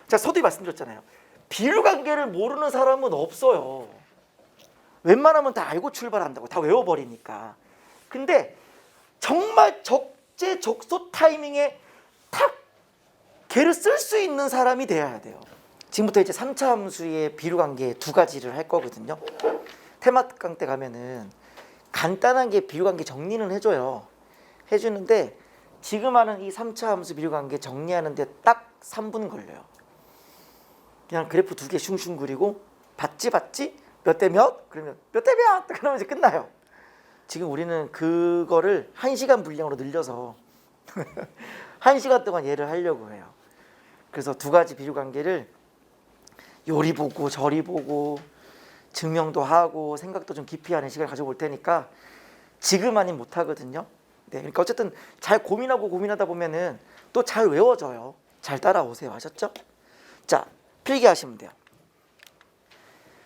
자, 서두에 말씀드렸잖아요. 비율관계를 모르는 사람은 없어요. 웬만하면 다 알고 출발한다고, 다 외워버리니까. 근데 정말 적재적소 타이밍에 탁 걔를 쓸 수 있는 사람이 되어야 돼요. 지금부터 이제 3차 함수의 비율관계 두 가지를 할 거거든요. 테마특강 때 가면은 간단한 게 비율관계 정리는 해줘요. 해주는데 지금 하는 이 3차 함수 비율관계 정리하는데 딱 3분 걸려요. 그냥 그래프 두 개 슝슝 그리고 봤지 몇 대 몇? 그러면 몇 대 몇? 그러면 이제 끝나요. 지금 우리는 그거를 1시간 분량으로 늘려서 1시간 동안 얘를 하려고 해요. 그래서 두 가지 비율관계를 요리 보고 저리 보고 증명도 하고 생각도 좀 깊이 하는 시간을 가져볼 테니까 지금 아니면 못 하거든요. 네, 그러니까 어쨌든 잘 고민하고 고민하다 보면은 또 잘 외워져요. 잘 따라오세요. 아셨죠? 자, 필기하시면 돼요.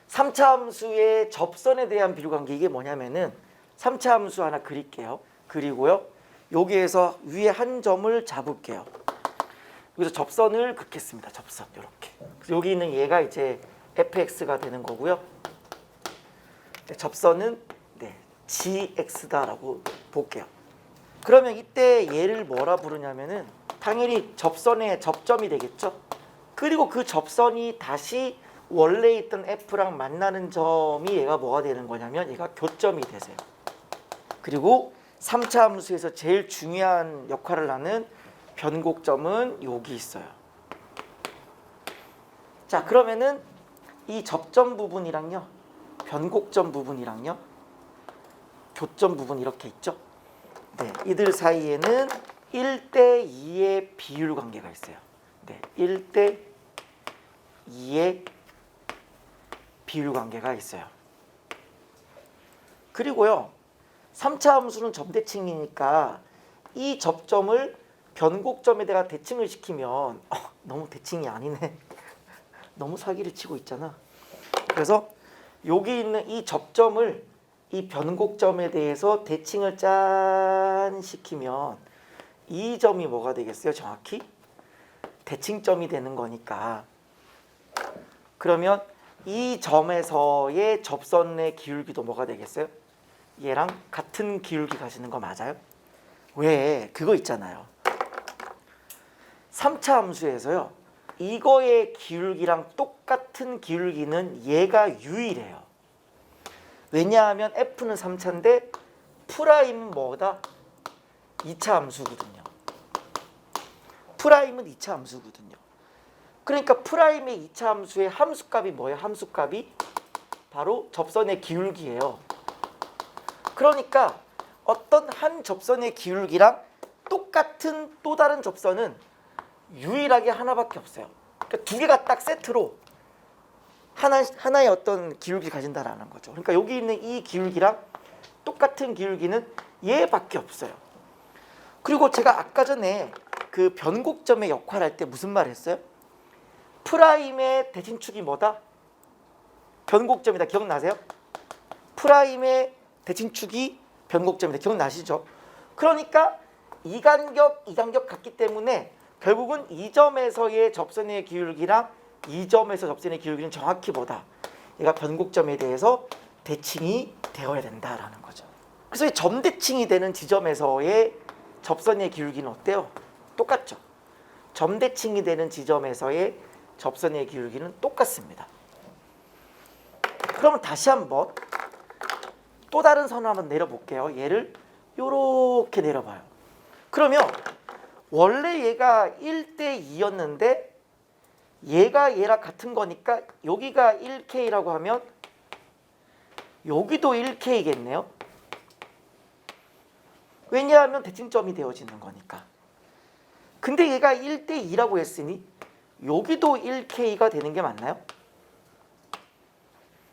3차 함수의 접선에 대한 비율관계, 이게 뭐냐면은 3차 함수 하나 그릴게요. 그리고요, 여기에서 위에 한 점을 잡을게요. 여기서 접선을 긋겠습니다. 접선 이렇게. 그래서 여기 있는 얘가 이제 fx가 되는 거고요. 네, 접선은 gx다라고 볼게요. 그러면 이때 얘를 뭐라 부르냐면은 당연히 접선의 접점이 되겠죠. 그리고 그 접선이 다시 원래 있던 f랑 만나는 점이 얘가 뭐가 되는 거냐면 얘가 교점이 되세요. 그리고 3차 함수에서 제일 중요한 역할을 하는 변곡점은 여기 있어요. 자, 그러면은 이 접점 부분이랑요, 변곡점 부분이랑요, 교점 부분 이렇게 있죠. 네, 이들 사이에는 1대 2의 비율 관계가 있어요. 네, 1대 2의 비율 관계가 있어요. 그리고요, 3차 함수는 점대칭이니까 이 접점을 변곡점에다가 대칭을 시키면 너무 대칭이 아니네. 너무 사기를 치고 있잖아. 그래서 여기 있는 이 접점을 이 변곡점에 대해서 대칭을 짠 시키면 이 점이 뭐가 되겠어요? 정확히 대칭점이 되는 거니까. 그러면 이 점에서의 접선의 기울기도 뭐가 되겠어요? 얘랑 같은 기울기 가지는 거 맞아요? 왜? 그거 있잖아요. 3차 함수에서요, 이거의 기울기랑 똑같은 기울기는 얘가 유일해요. 왜냐하면 f는 3차인데 프라임은 뭐다? 2차 함수거든요. 프라임은 2차 함수거든요. 그러니까 프라임의 2차 함수의 함수값이 뭐예요? 함수값이 바로 접선의 기울기예요. 그러니까 어떤 한 접선의 기울기랑 똑같은 또 다른 접선은 유일하게 하나밖에 없어요. 그러니까 두 개가 딱 세트로 하나의 어떤 기울기 가진다라는 거죠. 그러니까 여기 있는 이 기울기랑 똑같은 기울기는 얘밖에 없어요. 그리고 제가 아까 전에 그 변곡점의 역할을 할 때 무슨 말 했어요? 프라임의 대칭축이 뭐다? 변곡점이다. 기억나세요? 프라임의 대칭축이 변곡점이다. 기억나시죠? 그러니까 이간격 같기 때문에 결국은 이 점에서의 접선의 기울기랑 이 점에서 접선의 기울기는 정확히 뭐다? 얘가 변곡점에 대해서 대칭이 되어야 된다라는 거죠. 그래서 이 점대칭이 되는 지점에서의 접선의 기울기는 어때요? 똑같죠. 점대칭이 되는 지점에서의 접선의 기울기는 똑같습니다. 그러면 다시 한번 또 다른 선을 한번 내려볼게요. 얘를 요렇게 내려봐요. 그러면 원래 얘가 1대 2였는데 얘가 얘랑 같은 거니까 여기가 1K라고 하면 여기도 1K겠네요. 왜냐하면 대칭점이 되어지는 거니까. 근데 얘가 1대 2라고 했으니 여기도 1K가 되는 게 맞나요?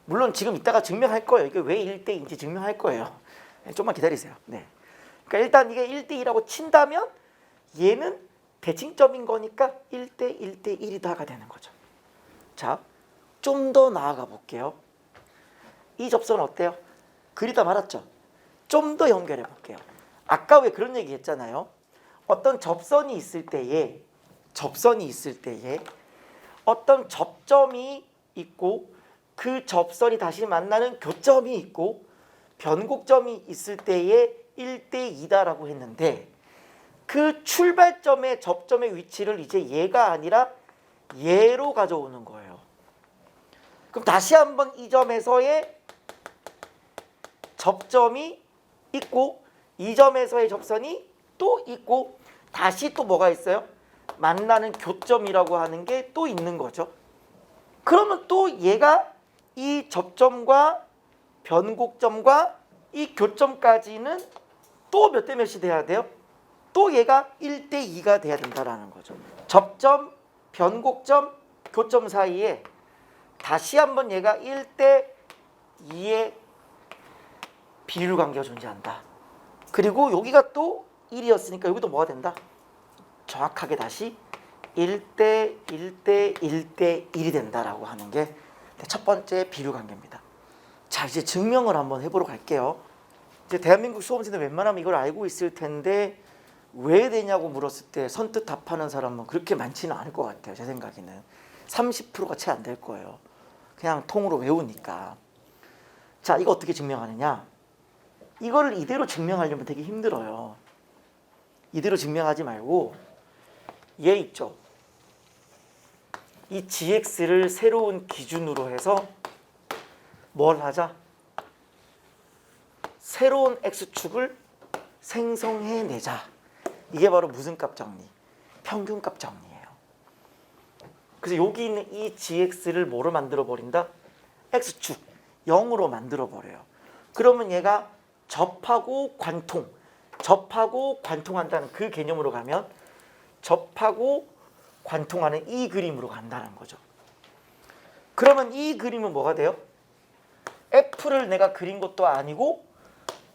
물론 지금 이따가 증명할 거예요. 이게 왜 1대 2인지 증명할 거예요. 좀만 기다리세요. 네. 그러니까 일단 이게 1대 2라고 친다면 얘는 대칭점인 거니까 1대 1대 1이다가 되는 거죠. 자, 좀 더 나아가 볼게요. 이 접선은 어때요? 그리다 말았죠? 좀 더 연결해 볼게요. 아까 왜 그런 얘기 했잖아요. 어떤 접선이 있을 때에 어떤 접점이 있고 그 접선이 다시 만나는 교점이 있고 변곡점이 있을 때에 1대2다라고 했는데 그 출발점의 접점의 위치를 이제 얘가 아니라 얘로 가져오는 거예요. 그럼 다시 한번 이 점에서의 접점이 있고 이 점에서의 접선이 또 있고 다시 또 뭐가 있어요? 만나는 교점이라고 하는 게 또 있는 거죠. 그러면 또 얘가 이 접점과 변곡점과 이 교점까지는 또 몇 대 몇이 돼야 돼요? 또 얘가 1대2가 돼야 된다라는 거죠. 접점, 변곡점, 교점 사이에 다시 한번 얘가 1대2의 비율 관계가 존재한다. 그리고 여기가 또 1이었으니까 여기도 뭐가 된다? 정확하게 다시 1대1이 된다라고 하는 게 첫 번째 비율 관계입니다. 자, 이제 증명을 한번 해보러 갈게요. 이제 대한민국 수험생들 웬만하면 이걸 알고 있을 텐데 왜 되냐고 물었을 때 선뜻 답하는 사람은 그렇게 많지는 않을 것 같아요. 제 생각에는 30%가 채 안 될 거예요. 그냥 통으로 외우니까. 자, 이거 어떻게 증명하느냐? 이거를 이대로 증명하려면 되게 힘들어요. 이대로 증명하지 말고 얘 있죠? 이 gx를 새로운 기준으로 해서 뭘 하자? 새로운 x축을 생성해내자. 이게 바로 무슨 값 정리? 평균값 정리예요. 그래서 여기 있는 이 gx를 뭐로 만들어버린다? x축 0으로 만들어버려요. 그러면 얘가 접하고 관통한다는 그 개념으로 가면 접하고 관통하는 이 그림으로 간다는 거죠. 그러면 이 그림은 뭐가 돼요? F를 내가 그린 것도 아니고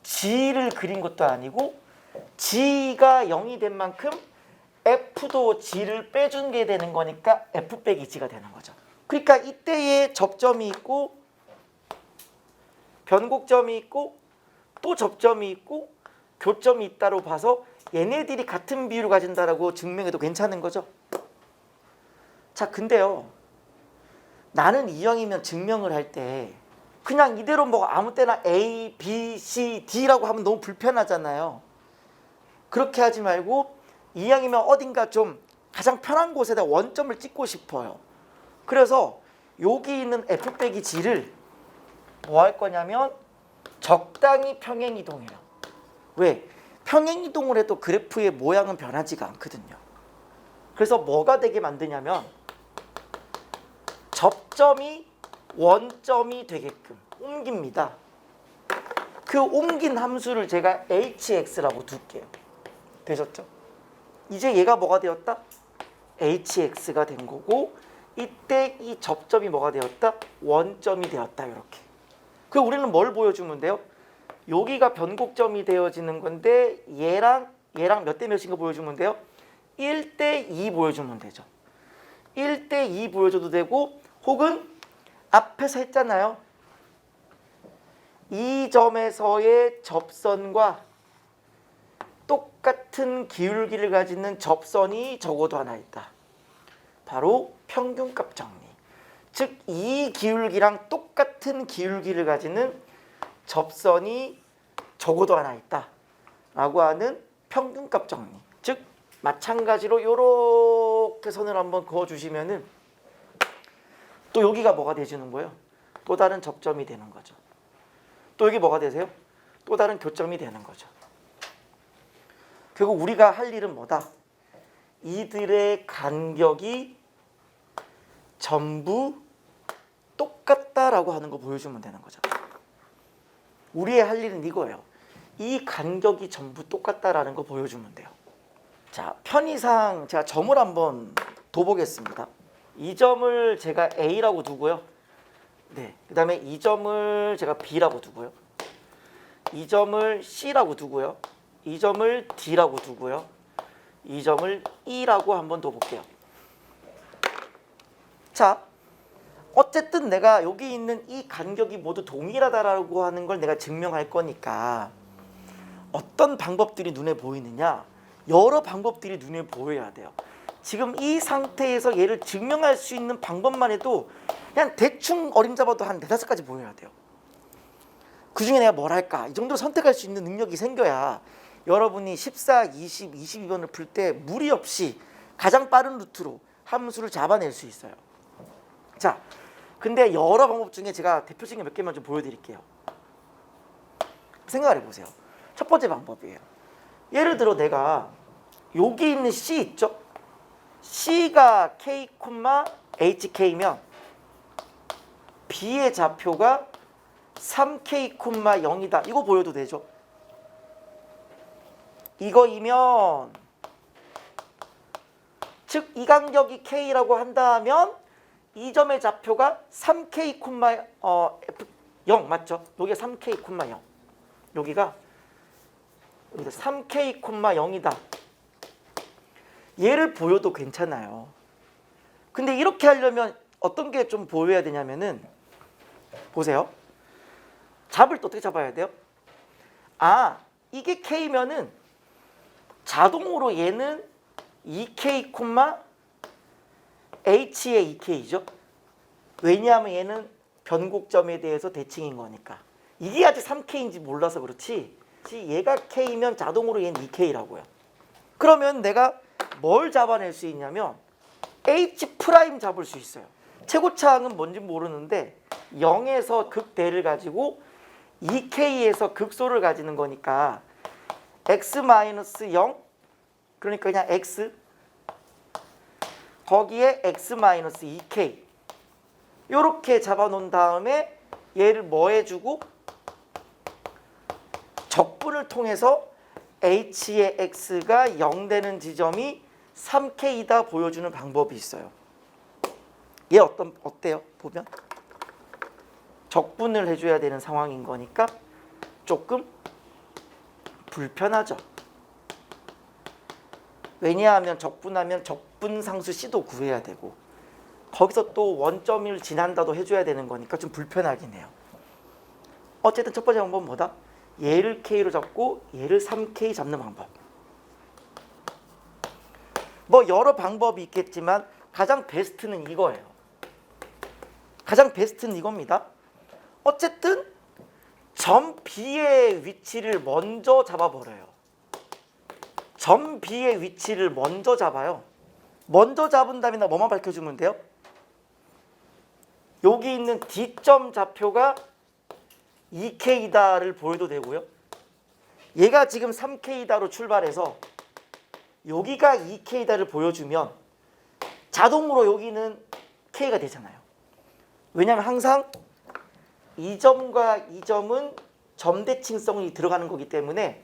G를 그린 것도 아니고 G가 0이 된 만큼 F도 G를 빼준 게 되는 거니까 F 빼기 G가 되는 거죠. 그러니까 이때에 접점이 있고 변곡점이 있고 또 접점이 있고 교점이 있다로 봐서 얘네들이 같은 비율을 가진다라고 증명해도 괜찮은 거죠. 자, 근데요, 나는 이형이면 증명을 할 때 그냥 이대로 뭐 아무 때나 A, B, C, D라고 하면 너무 불편하잖아요. 그렇게 하지 말고 이형이면 어딘가 좀 가장 편한 곳에다 원점을 찍고 싶어요. 그래서 여기 있는 F 빼기 G를 뭐 할 거냐면 적당히 평행이동해요. 왜? 평행이동을 해도 그래프의 모양은 변하지가 않거든요. 그래서 뭐가 되게 만드냐면 접점이 원점이 되게끔 옮깁니다. 그 옮긴 함수를 제가 hx라고 둘게요. 되셨죠? 이제 얘가 뭐가 되었다? hx가 된 거고 이때 이 접점이 뭐가 되었다? 원점이 되었다. 이렇게. 그럼 우리는 뭘 보여주면 돼요? 여기가 변곡점이 되어지는 건데 얘랑 몇 대 몇인 거 보여주면 돼요? 1대2 보여주면 되죠. 1대2 보여줘도 되고 혹은 앞에서 했잖아요. 이 점에서의 접선과 똑같은 기울기를 가지는 접선이 적어도 하나 있다. 바로 평균값 정리. 즉 이 기울기랑 똑같은 기울기를 가지는 접선이 적어도 하나 있다 라고 하는 평균값 정리. 즉 마찬가지로 이렇게 선을 한번 그어주시면은 또 여기가 뭐가 되주는 거예요? 또 다른 접점이 되는 거죠. 또 여기 뭐가 되세요? 또 다른 교점이 되는 거죠. 결국 우리가 할 일은 뭐다? 이들의 간격이 전부 똑같다라고 하는 거 보여주면 되는 거죠. 우리의 할 일은 이거예요. 이 간격이 전부 똑같다라는 거 보여주면 돼요. 자, 편의상 제가 점을 한번 둬보겠습니다. 이 점을 제가 A라고 두고요. 네, 그 다음에 이 점을 제가 B라고 두고요. 이 점을 C라고 두고요. 이 점을 D라고 두고요. 이 점을 E라고 한번 둬볼게요. 자, 어쨌든 내가 여기 있는 이 간격이 모두 동일하다라고 하는 걸 내가 증명할 거니까 어떤 방법들이 눈에 보이느냐? 여러 방법들이 눈에 보여야 돼요. 지금 이 상태에서 얘를 증명할 수 있는 방법만 해도 그냥 대충 어림잡아도 한 4-5가지 보여야 돼요. 그중에 내가 뭘 할까? 이 정도로 선택할 수 있는 능력이 생겨야 여러분이 14, 20, 22번을 풀 때 무리 없이 가장 빠른 루트로 함수를 잡아낼 수 있어요. 자, 근데 여러 방법 중에 제가 대표적인 몇 개만 좀 보여드릴게요. 생각을 해보세요. 첫 번째 방법이에요. 예를 들어 내가 여기 있는 C 있죠? C가 K, HK면 B의 좌표가 3K, 0이다. 이거 보여도 되죠? 이거이면 즉 이 간격이 K라고 한다면 이 점의 좌표가 3K, 0 맞죠? 여기가 3K, 0 여기가 3K, 0이다. 얘를 보여도 괜찮아요. 근데 이렇게 하려면 어떤 게 좀 보여야 되냐면은 보세요. 잡을 때 어떻게 잡아야 돼요? 아, 이게 K면은 자동으로 얘는 2K, H의 2K죠. 왜냐하면 얘는 변곡점에 대해서 대칭인 거니까. 이게 아직 3K인지 몰라서 그렇지 얘가 K면 자동으로 얘는 2K라고요. 그러면 내가 뭘 잡아낼 수 있냐면 H' 잡을 수 있어요. 최고차항은 뭔지 모르는데 0에서 극대를 가지고 2K에서 극소를 가지는 거니까 X-0 그러니까 그냥 X 거기에 X-2K 요렇게 잡아놓은 다음에 얘를 뭐 해주고 적분을 통해서 H의 X가 0 되는 지점이 3K이다 보여주는 방법이 있어요. 얘 어때요? 보면 적분을 해줘야 되는 상황인 거니까 조금 불편하죠. 왜냐하면 적분하면 적분상수 C도 구해야 되고 거기서 또 원점을 지난다도 해줘야 되는 거니까 좀 불편하긴 해요. 어쨌든 첫 번째 방법은 뭐다? 얘를 K로 잡고 얘를 3K 잡는 방법. 뭐 여러 방법이 있겠지만 가장 베스트는 이거예요. 가장 베스트는 이겁니다. 어쨌든 점 B의 위치를 먼저 잡아버려요. 점 B의 위치를 먼저 잡아요. 먼저 잡은 다음에 나 뭐만 밝혀주면 돼요? 여기 있는 D점 좌표가 2K다를 보여도 되고요. 얘가 지금 3K다로 출발해서 여기가 2K다를 보여주면 자동으로 여기는 K가 되잖아요. 왜냐하면 항상 이 점과 이 점은 점대칭성이 들어가는 거기 때문에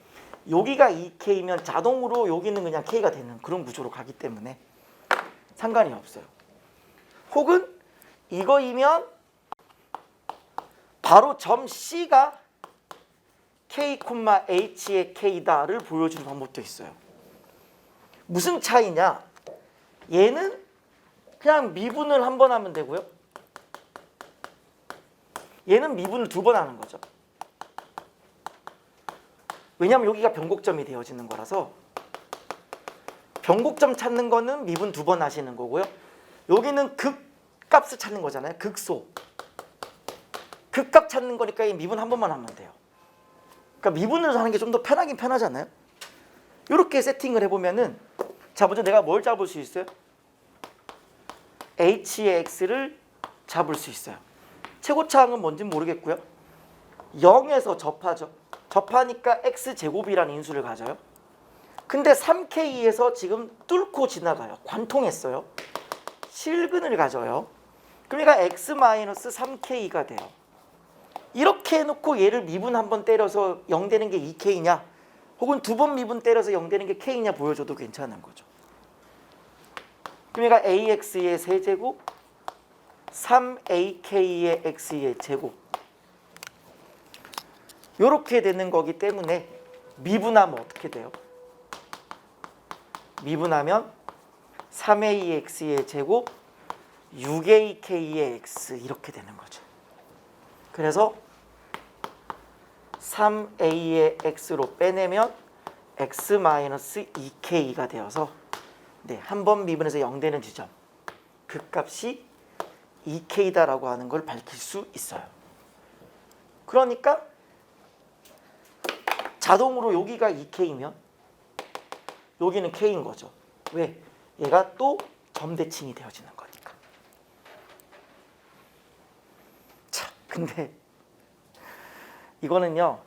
여기가 2K면 자동으로 여기는 그냥 K가 되는 그런 구조로 가기 때문에 상관이 없어요. 혹은 이거이면 바로 점 C가 K, H의 K다를 보여주는 방법도 있어요. 무슨 차이냐? 얘는 그냥 미분을 한 번 하면 되고요. 얘는 미분을 2번 하는 거죠. 왜냐하면 여기가 변곡점이 되어지는 거라서 변곡점 찾는 거는 미분 2번 하시는 거고요. 여기는 극값을 찾는 거잖아요. 극소. 극값 찾는 거니까 이 미분 한 번만 하면 돼요. 그러니까 미분을 하는 게 좀 더 편하긴 편하잖아요. 이렇게 세팅을 해보면은 자 먼저 내가 뭘 잡을 수 있어요? H의 X를 잡을 수 있어요. 최고차항은 뭔지 모르겠고요. 0에서 접하죠. 접하니까 X제곱이라는 인수를 가져요. 근데 3K에서 지금 뚫고 지나가요. 관통했어요. 실근을 가져요. 그러니까 X-3K가 돼요. 이렇게 해놓고 얘를 미분 한번 때려서 0 되는 게 2K냐 혹은 2번 미분 때려서 0 되는 게 K냐 보여줘도 괜찮은 거죠. 그러니까 AX의 세제곱 3AK의 X의 제곱 이렇게 되는 거기 때문에 미분하면 어떻게 돼요? 미분하면 3AX의 제곱 6AK의 X 이렇게 되는 거죠. 그래서 3A의 X로 빼내면 X-2K가 되어서 네, 한 번 미분해서 0되는 지점. 그 값이 2K다라고 하는 걸 밝힐 수 있어요. 그러니까 자동으로 여기가 2K면 여기는 K인 거죠. 왜? 얘가 또 점대칭이 되어지는 거니까. 자, 근데 이거는요,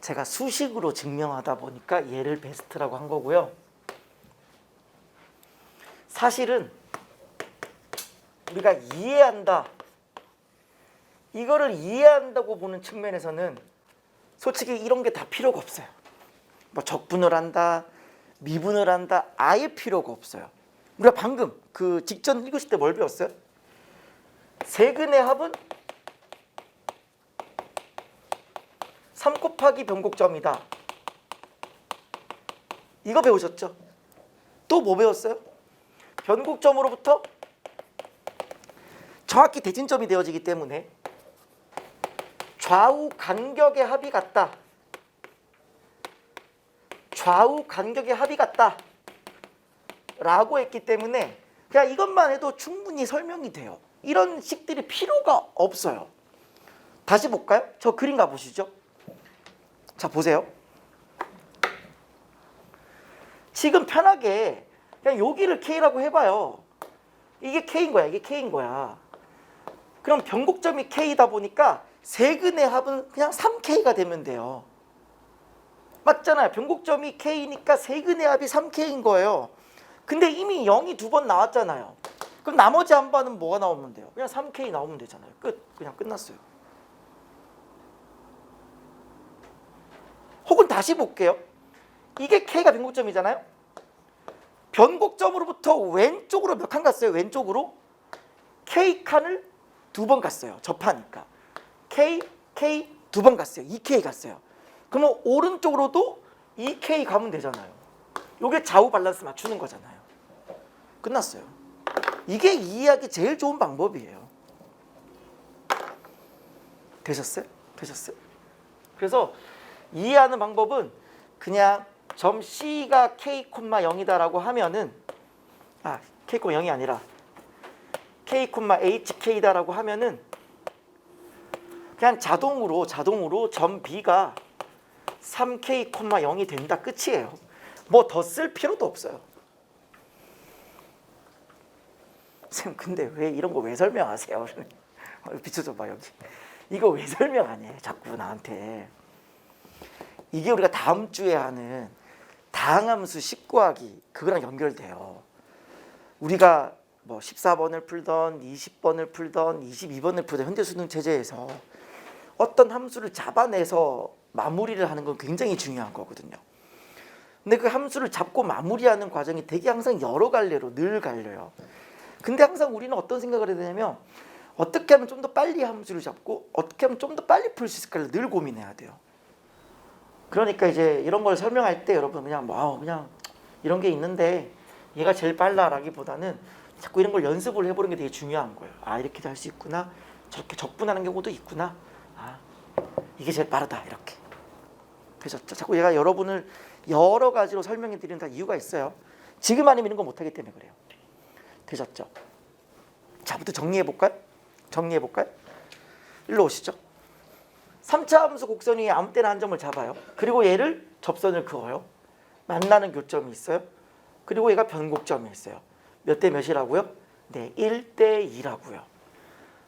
제가 수식으로 증명하다 보니까 얘를 베스트라고 한 거고요. 사실은 우리가 이해한다, 이거를 이해한다고 보는 측면에서는 솔직히 이런 게 다 필요가 없어요. 뭐 적분을 한다, 미분을 한다, 아예 필요가 없어요. 우리가 방금 그 직전 읽으실 때 뭘 배웠어요? 세근의 합은 3 곱하기 변곡점이다. 이거 배우셨죠? 또 뭐 배웠어요? 변곡점으로부터 정확히 대진점이 되어지기 때문에 좌우 간격의 합이 같다. 좌우 간격의 합이 같다 라고 했기 때문에 그냥 이것만 해도 충분히 설명이 돼요. 이런 식들이 필요가 없어요. 다시 볼까요? 저 그림 가보시죠. 자, 보세요. 지금 편하게 그냥 여기를 K라고 해봐요. 이게 K인 거야, 이게 K인 거야. 그럼 변곡점이 K다 보니까 세근의 합은 그냥 3K가 되면 돼요. 맞잖아요. 변곡점이 K니까 세근의 합이 3K인 거예요. 근데 이미 0이 2번 나왔잖아요. 그럼 나머지 한 번은 뭐가 나오면 돼요? 그냥 3K 나오면 되잖아요. 끝. 그냥 끝났어요. 혹은 다시 볼게요. 이게 K가 변곡점이잖아요. 변곡점으로부터 왼쪽으로 몇 칸 갔어요? 왼쪽으로 K칸을 2번 갔어요. 접하니까 K 2번 갔어요. 2K 갔어요. 그러면 오른쪽으로도 2K 가면 되잖아요. 이게 좌우 밸런스 맞추는 거잖아요. 끝났어요. 이게 이해하기 제일 좋은 방법이에요. 되셨어요? 되셨어요? 그래서 이해하는 방법은 그냥 점 C가 K,0이다라고 하면은 K,0이 아니라 K,HK다라고 하면은 그냥 자동으로 점 B가 3K,0이 된다. 끝이에요. 뭐 더 쓸 필요도 없어요. 쌤, 근데 왜 이런 거 왜 설명하세요? 비춰줘봐 여기. 이거 왜 설명 안 해? 자꾸 나한테. 이게 우리가 다음 주에 하는 다항함수 19하기 그거랑 연결돼요. 우리가 뭐 14번을 풀던 20번을 풀던 22번을 풀던 현대수능체제에서 어떤 함수를 잡아내서 마무리를 하는 건 굉장히 중요한 거거든요. 근데 그 함수를 잡고 마무리하는 과정이 되게 항상 여러 갈래로 늘 갈려요. 근데 항상 우리는 어떤 생각을 해야 되냐면 어떻게 하면 좀 더 빨리 함수를 잡고 어떻게 하면 좀 더 빨리 풀 수 있을까를 늘 고민해야 돼요. 그러니까 이제 이런 걸 설명할 때 여러분 그냥 그냥 이런 게 있는데 얘가 제일 빨라라기보다는 자꾸 이런 걸 연습을 해보는 게 되게 중요한 거예요. 이렇게도 할 수 있구나. 저렇게 적분하는 경우도 있구나. 이게 제일 빠르다. 이렇게. 되셨죠? 자꾸 얘가 여러분을 여러 가지로 설명해 드리는 다 이유가 있어요. 지금 아니면 이런 거 못하기 때문에 그래요. 되셨죠? 자부터 정리해 볼까요? 일로 오시죠. 3차 함수 곡선 위에 아무 때나 한 점을 잡아요. 그리고 얘를 접선을 그어요. 만나는 교점이 있어요. 그리고 얘가 변곡점이 있어요. 몇 대 몇이라고요? 네, 1대 2라고요.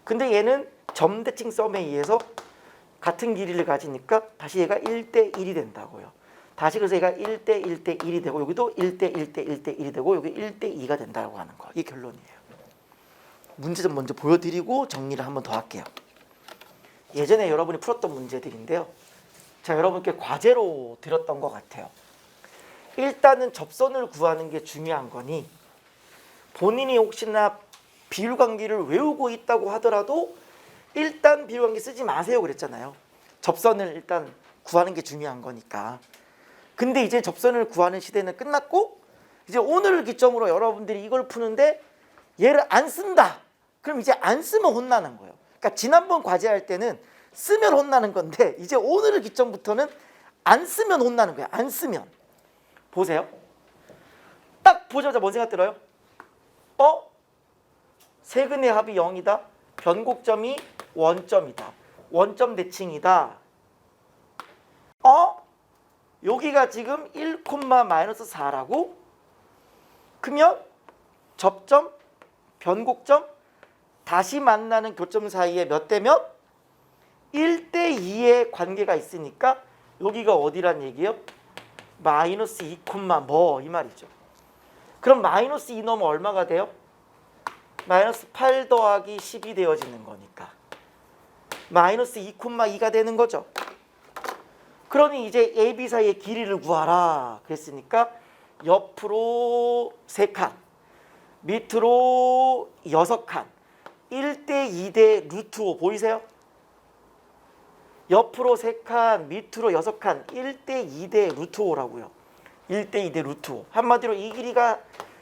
근데 얘는 점대칭 썸에 의해서 같은 길이를 가지니까 다시 얘가 1대 1이 된다고요. 다시 그래서 얘가 1대 1대 1이 되고 여기도 1대 1대 1대 1이 되고 여기 1대 2가 된다고 하는 거. 이게 결론이에요. 문제 좀 먼저 보여드리고 정리를 한번 더 할게요. 예전에 여러분이 풀었던 문제들인데요. 제가 여러분께 과제로 드렸던 것 같아요. 일단은 접선을 구하는 게 중요한 거니 본인이 혹시나 비율관계를 외우고 있다고 하더라도 일단 비율관계 쓰지 마세요 그랬잖아요. 접선을 일단 구하는 게 중요한 거니까. 근데 이제 접선을 구하는 시대는 끝났고 이제 오늘을 기점으로 여러분들이 이걸 푸는데 얘를 안 쓴다. 그럼 이제 안 쓰면 혼나는 거예요. 그러니까 지난번 과제할 때는 쓰면 혼나는 건데 이제 오늘을 기점부터는 안 쓰면 혼나는 거예요. 안 쓰면. 보세요. 딱 보자마자 뭔 생각 들어요? 세근의 합이 0이다. 변곡점이 원점이다. 원점 대칭이다. 여기가 지금 1, 마이너스 4라고? 그러면 접점, 변곡점, 다시 만나는 교점 사이에 몇 대 몇? 1대 2의 관계가 있으니까 여기가 어디란 얘기예요? 마이너스 2, 뭐 이 말이죠. 그럼 마이너스 2 넣으면 얼마가 돼요? 마이너스 8 더하기 10이 되어지는 거니까 마이너스 2, 2가 되는 거죠. 그러니 이제 A, B 사이의 길이를 구하라 그랬으니까 옆으로 3칸, 밑으로 6칸, 1대 2대 루트 5 보이세요? 옆으로 3칸, 밑으로 6칸, 1대 2대 루트 5라고요. 1대 2대 루트 5. 한마디로 이 길이가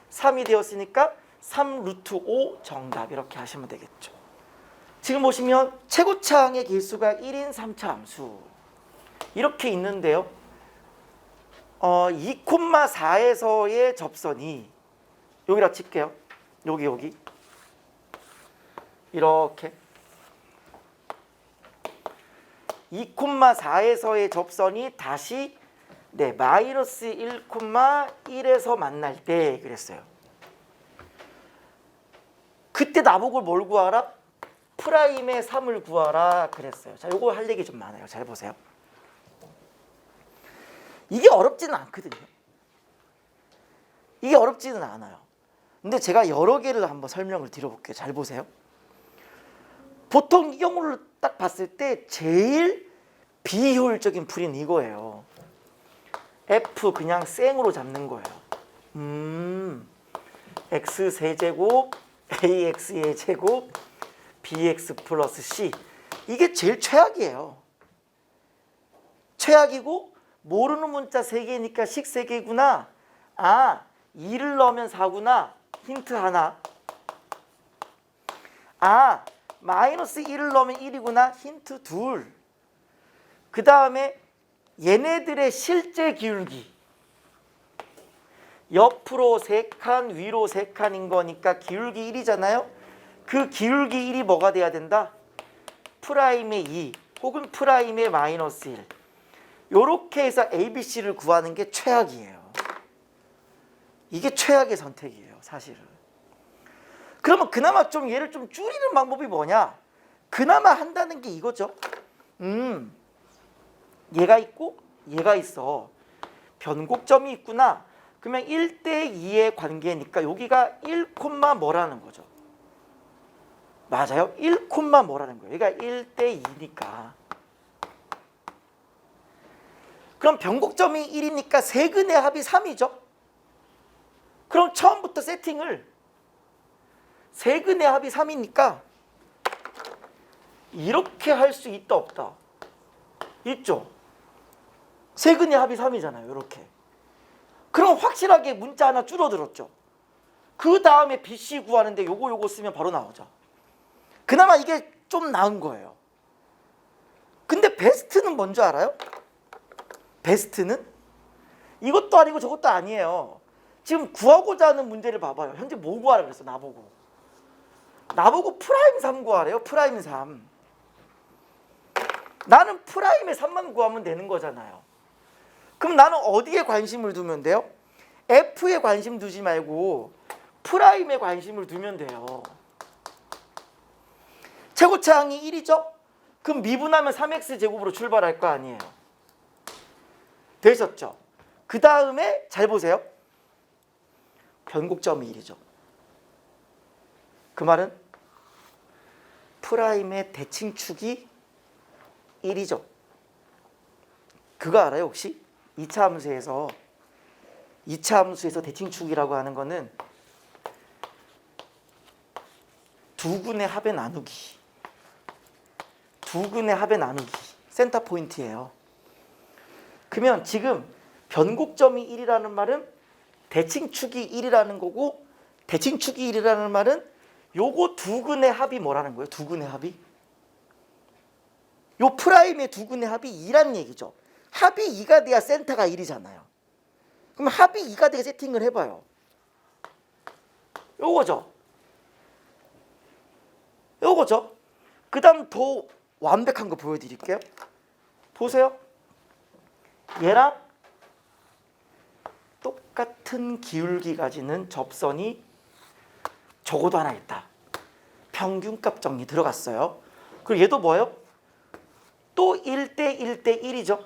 3이 되었으니까 3 루트 5 정답 이렇게 하시면 되겠죠. 지금 보시면 최고차항의 길수가 1인 3차 함수 이렇게 있는데요. 2,4에서의 접선이 여기다 칠게요. 여기 이렇게 2,4에서의 접선이 다시 마이너스 1,1에서 만날 때 그랬어요. 그때 나보고 뭘 구하라? 프라임의 3을 구하라 그랬어요. 자, 요거 할 얘기 좀 많아요. 잘 보세요. 이게 어렵지는 않거든요. 이게 어렵지는 않아요. 근데 제가 여러 개를 한번 설명을 드려볼게요. 잘 보세요. 보통 이 경우를 딱 봤을 때 제일 비효율적인 풀이는 이거예요. F 그냥 생으로 잡는 거예요. x 세제곱 ax의 제곱 bx 플러스 c 이게 제일 최악이에요. 최악이고 모르는 문자 3개니까 식 3개구나. 2를 넣으면 4구나. 힌트 하나. 마이너스 1을 넣으면 1이구나. 힌트 둘. 그 다음에 얘네들의 실제 기울기. 옆으로 3칸, 위로 3칸인 거니까 기울기 1이잖아요. 그 기울기 1이 뭐가 돼야 된다? 프라임의 2 혹은 프라임의 마이너스 1. 요렇게 해서 ABC를 구하는 게 최악이에요. 이게 최악의 선택이에요, 사실은. 그러면 그나마 좀 얘를 좀 줄이는 방법이 뭐냐? 그나마 한다는 게 이거죠. 얘가 있고 얘가 있어. 변곡점이 있구나. 그러면 1대 2의 관계니까 여기가 1, 뭐라는 거죠. 맞아요? 1, 뭐라는 거예요. 얘가 1대 2니까. 그럼 변곡점이 1이니까 세근의 합이 3이죠. 그럼 처음부터 세팅을 세근의 합이 3이니까 이렇게 할 수 있다 없다? 있죠. 세근의 합이 3이잖아요. 이렇게. 그럼 확실하게 문자 하나 줄어들었죠. 그 다음에 BC 구하는데 요거 쓰면 바로 나오죠. 그나마 이게 좀 나은 거예요. 근데 베스트는 뭔지 알아요? 베스트는 이것도 아니고 저것도 아니에요. 지금 구하고자 하는 문제를 봐봐요. 현재 뭐 구하라 그랬어? 나보고 프라임 3 구하래요. 프라임 3. 나는 프라임의 3만 구하면 되는 거잖아요. 그럼 나는 어디에 관심을 두면 돼요? F에 관심 두지 말고 프라임에 관심을 두면 돼요. 최고차항이 1이죠? 그럼 미분하면 3x제곱으로 출발할 거 아니에요. 되셨죠? 그 다음에 잘 보세요. 변곡점이 1이죠. 그 말은 프라임의 대칭축이 1이죠. 그거 알아요 혹시? 2차 함수에서 대칭축이라고 하는 거는 두근의 합의 나누기. 센터 포인트예요. 그러면 지금 변곡점이 1이라는 말은 대칭축이 1이라는 거고, 대칭축이 1이라는 말은 요거 두근의 합이 뭐라는 거예요? 두근의 합이? 요 프라임의 두근의 합이 2란 얘기죠. 합이 2가 돼야 센터가 1이잖아요. 그럼 합이 2가 되게 세팅을 해봐요. 요거죠. 요거죠. 그 다음 더 완벽한 거 보여드릴게요. 보세요. 얘랑 똑같은 기울기 가지는 접선이 적어도 하나 있다. 평균값 정리 들어갔어요. 그리고 얘도 뭐예요? 또 1대 1대 1이죠.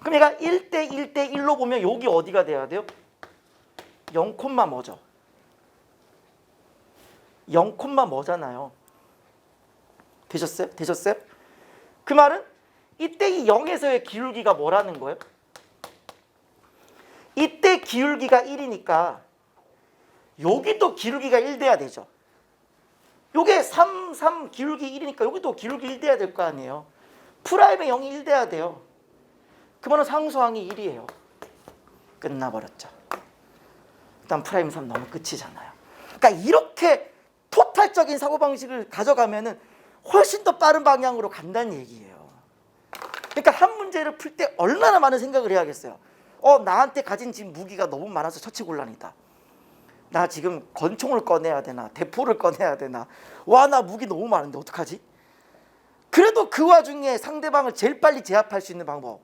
그럼 얘가 1대 1대 1로 보면 여기 어디가 돼야 돼요? 0, 뭐죠? 0, 뭐잖아요. 되셨어요? 되셨어요? 그 말은 이때 이 0에서의 기울기가 뭐라는 거예요? 이때 기울기가 1이니까 여기도 기울기가 1 돼야 되죠. 요게 3 기울기 1이니까 여기도 기울기 1 돼야 될 거 아니에요. 프라임의 0이 1 돼야 돼요. 그러면 상수항이 1이에요. 끝나버렸죠. 일단 프라임 3 너무 끝이잖아요. 그러니까 이렇게 토탈적인 사고방식을 가져가면은 훨씬 더 빠른 방향으로 간다는 얘기예요. 그러니까 한 문제를 풀 때 얼마나 많은 생각을 해야겠어요. 나한테 가진 지금 무기가 너무 많아서 처치곤란이다. 나 지금 권총을 꺼내야 되나 대포를 꺼내야 되나. 와, 나 무기 너무 많은데 어떡하지? 그래도 그 와중에 상대방을 제일 빨리 제압할 수 있는 방법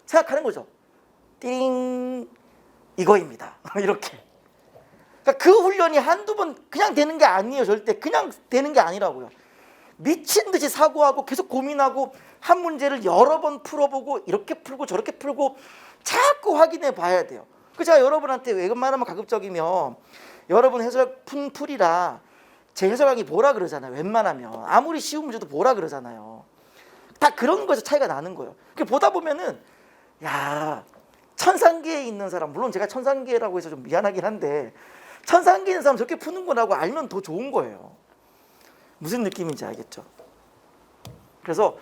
생각하는 거죠. 띵, 이거입니다. 이렇게. 그러니까 그 훈련이 한두 번 그냥 되는 게 아니에요. 절대 그냥 되는 게 아니라고요. 미친 듯이 사고하고 계속 고민하고 한 문제를 여러 번 풀어보고 이렇게 풀고 저렇게 풀고 자꾸 확인해 봐야 돼요. 그 제가 여러분한테 웬만하면 가급적이면 여러분 해설 풀이라 제 해설 강의 보라 그러잖아요. 웬만하면 아무리 쉬운 문제도 보라 그러잖아요. 다 그런 거에서 차이가 나는 거예요. 보다 보면은 야, 천상계에 있는 사람, 물론 제가 천상계라고 해서 좀 미안하긴 한데 천상계에 있는 사람 저렇게 푸는구나고 알면 더 좋은 거예요. 무슨 느낌인지 알겠죠? 그래서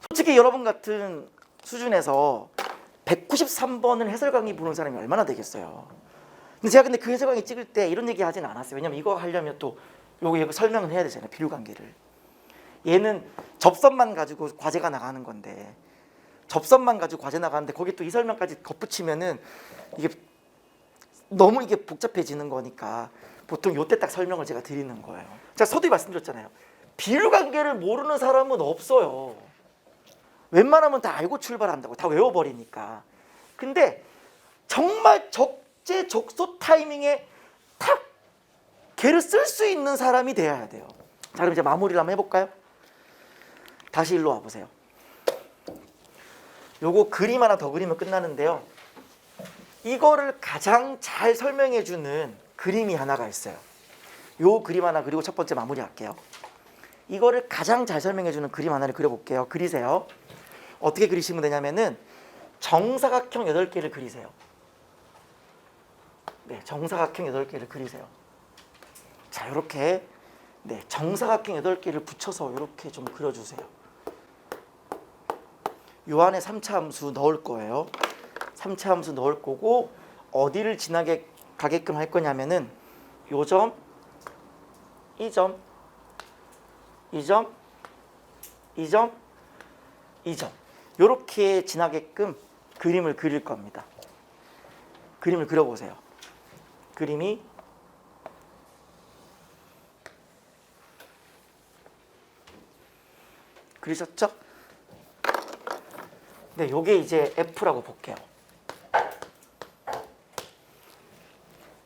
솔직히 여러분 같은 수준에서 193번을 해설 강의 보는 사람이 얼마나 되겠어요. 근데 제가 그 해설 강의 찍을 때 이런 얘기 하진 않았어요. 왜냐면 이거 하려면 또 요거 설명을 해야 되잖아요. 비율관계를. 얘는 접선만 가지고 과제가 나가는 건데 접선만 가지고 과제 나가는데 거기 또 이 설명까지 덧붙이면은 이게 너무 이게 복잡해지는 거니까 보통 요때 딱 설명을 제가 드리는 거예요. 제가 서두에 말씀드렸잖아요. 비율관계를 모르는 사람은 없어요. 웬만하면 다 알고 출발한다고, 다 외워버리니까. 근데 정말 적재적소 타이밍에 탁 걔를 쓸 수 있는 사람이 되어야 돼요. 자, 그럼 이제 마무리를 한번 해볼까요? 다시 일로 와보세요. 요거 그림 하나 더 그리면 끝나는데요. 이거를 가장 잘 설명해주는 그림이 하나가 있어요. 요 그림 하나 그리고 첫 번째 마무리할게요. 이거를 가장 잘 설명해주는 그림 하나를 그려볼게요. 그리세요. 어떻게 그리시면 되냐면은 정사각형 8개를 그리세요. 네, 정사각형 8개를 그리세요. 자, 이렇게 네, 정사각형 8개를 붙여서 이렇게 좀 그려주세요. 요 안에 3차 함수 넣을 거예요. 3차 함수 넣을 거고 어디를 지나게 가게끔 할 거냐면은 요 점, 이 점, 이 점, 이 점, 이 점 요렇게 지나게끔 그림을 그릴 겁니다. 그림을 그려보세요. 그림이 그리셨죠? 네, 요게 이제 F라고 볼게요.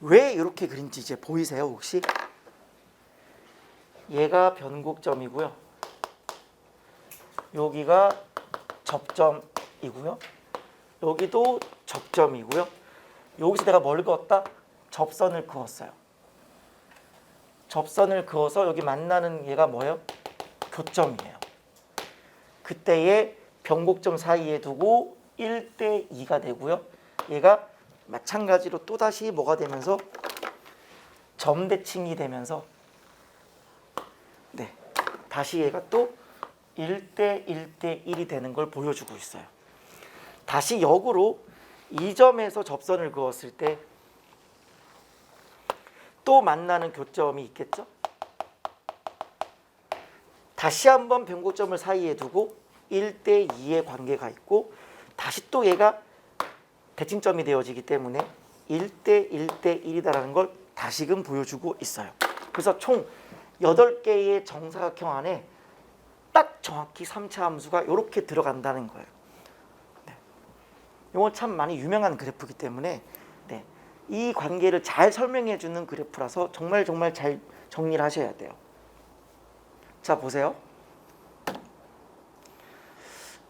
왜 이렇게 그린지 이제 보이세요, 혹시? 얘가 변곡점이고요. 여기가 접점이고요. 여기도 접점이고요. 여기서 내가 뭘 그었다? 접선을 그었어요. 접선을 그어서 여기 만나는 얘가 뭐예요? 교점이에요. 그때의 변곡점 사이에 두고 1대 2가 되고요. 얘가 마찬가지로 또다시 뭐가 되면서 점대칭이 되면서 네, 다시 얘가 또 1대 1대 1이 되는 걸 보여주고 있어요. 다시 역으로 이 점에서 접선을 그었을 때 또 만나는 교점이 있겠죠? 다시 한번 변곡점을 사이에 두고 1대 2의 관계가 있고 다시 또 얘가 대칭점이 되어지기 때문에 1대 1대 1이다라는 걸 다시금 보여주고 있어요. 그래서 총 8개의 정사각형 안에 딱 정확히 3차 함수가 이렇게 들어간다는 거예요. 네. 이건 참 많이 유명한 그래프이기 때문에 네. 이 관계를 잘 설명해 주는 그래프라서 정말 잘 정리를 하셔야 돼요. 자, 보세요.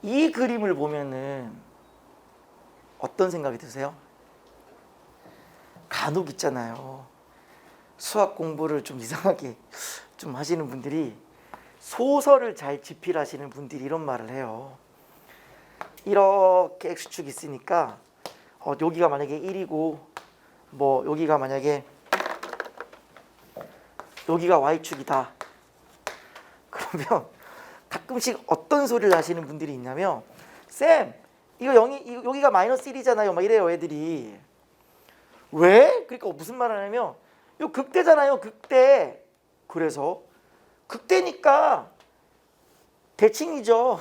이 그림을 보면은 어떤 생각이 드세요? 간혹 있잖아요. 수학 공부를 좀 이상하게 좀 하시는 분들이 소설을 잘 집필하시는 분들이 이런 말을 해요. 이렇게 X축이 있으니까 여기가 만약에 1이고 뭐 여기가 만약에 여기가 Y축이다. 그러면 가끔씩 어떤 소리를 하시는 분들이 있냐면 쌤 이거 0이 여기가 마이너스 1이잖아요. 막 이래요 애들이. 왜? 그러니까 무슨 말을 하냐면 이거 극대잖아요. 극대. 그래서 극대니까 대칭이죠.